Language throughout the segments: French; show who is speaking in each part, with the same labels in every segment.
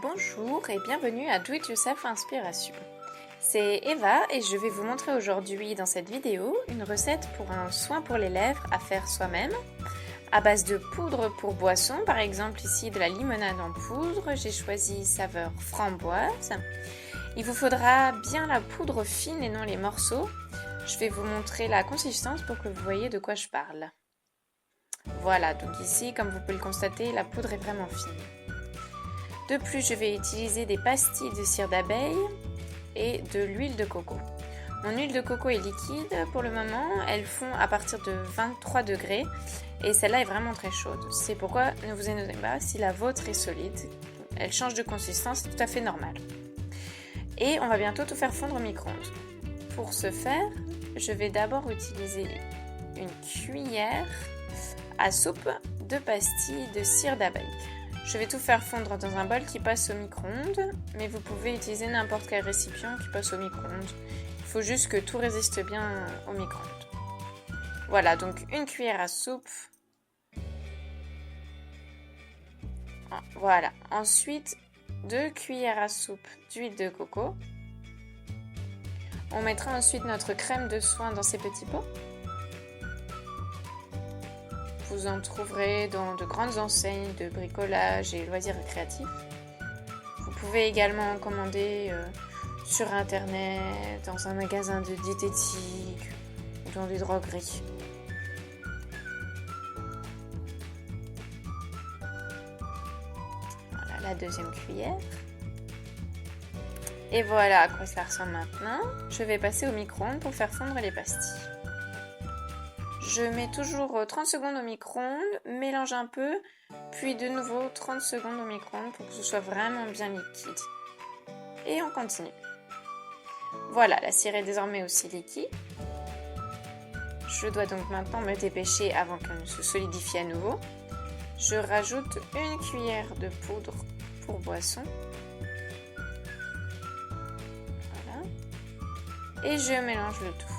Speaker 1: Bonjour et bienvenue à Do It Yourself Inspiration. C'est Eva et je vais vous montrer aujourd'hui dans cette vidéo une recette pour un soin pour les lèvres à faire soi-même à base de poudre pour boisson, par exemple ici de la limonade en poudre. J'ai choisi saveur framboise. Il vous faudra bien la poudre fine et non les morceaux. Je vais vous montrer la consistance pour que vous voyez de quoi je parle. Voilà, donc ici, comme vous pouvez le constater, la poudre est vraiment fine. De plus, je vais utiliser des pastilles de cire d'abeille et de l'huile de coco. Mon huile de coco est liquide pour le moment, elle fond à partir de 23 degrés et celle-là est vraiment très chaude. C'est pourquoi ne vous étonnez pas si la vôtre est solide. Elle change de consistance, c'est tout à fait normal. Et on va bientôt tout faire fondre au micro-ondes. Pour ce faire, je vais d'abord utiliser une cuillère à soupe de pastilles de cire d'abeille. Je vais tout faire fondre dans un bol qui passe au micro-ondes, mais vous pouvez utiliser n'importe quel récipient qui passe au micro-ondes. Il faut juste que tout résiste bien au micro-ondes. Voilà, donc une cuillère à soupe. Voilà, ensuite 2 cuillères à soupe d'huile de coco. On mettra ensuite notre crème de soin dans ces petits pots. Vous en trouverez dans de grandes enseignes de bricolage et loisirs récréatifs. Vous pouvez également en commander sur internet, dans un magasin de diététique ou dans des drogueries. Voilà la deuxième cuillère. Et voilà à quoi ça ressemble maintenant. Je vais passer au micro-ondes pour faire fondre les pastilles. Je mets toujours 30 secondes au micro-ondes, mélange un peu, puis de nouveau 30 secondes au micro-ondes pour que ce soit vraiment bien liquide. Et on continue. Voilà, la cire est désormais aussi liquide. Je dois donc maintenant me dépêcher avant qu'elle ne se solidifie à nouveau. Je rajoute une cuillère de poudre pour boisson. Voilà. Et je mélange le tout.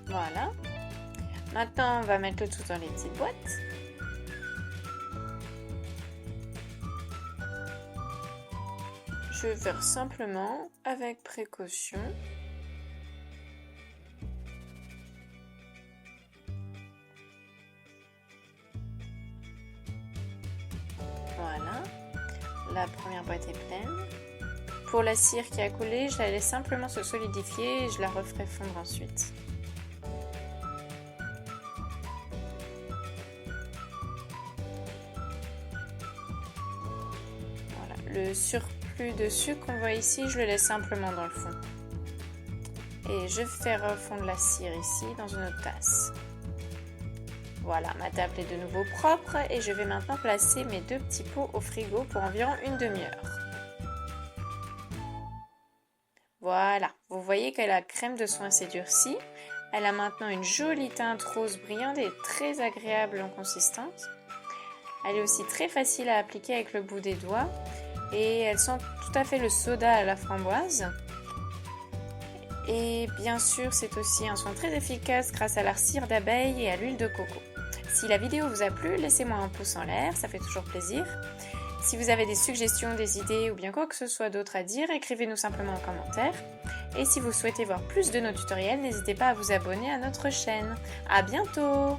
Speaker 1: Voilà. Maintenant, on va mettre le tout dans les petites boîtes. Je vais faire simplement avec précaution. Voilà. La première boîte est pleine. Pour la cire qui a coulé, je la laisse simplement se solidifier et je la referai fondre ensuite. Le surplus de sucre qu'on voit ici, je le laisse simplement dans le fond. Et je fais refondre la cire ici dans une autre tasse. Voilà, ma table est de nouveau propre et je vais maintenant placer mes 2 petits pots au frigo pour environ une demi-heure. Voilà, vous voyez que la crème de soin s'est durcie. Elle a maintenant une jolie teinte rose brillante et très agréable en consistance. Elle est aussi très facile à appliquer avec le bout des doigts. Et elle sent tout à fait le soda à la framboise. Et bien sûr, c'est aussi un soin très efficace grâce à la cire d'abeille et à l'huile de coco. Si la vidéo vous a plu, laissez-moi un pouce en l'air, ça fait toujours plaisir. Si vous avez des suggestions, des idées ou bien quoi que ce soit d'autre à dire, écrivez-nous simplement en commentaire. Et si vous souhaitez voir plus de nos tutoriels, n'hésitez pas à vous abonner à notre chaîne. À bientôt!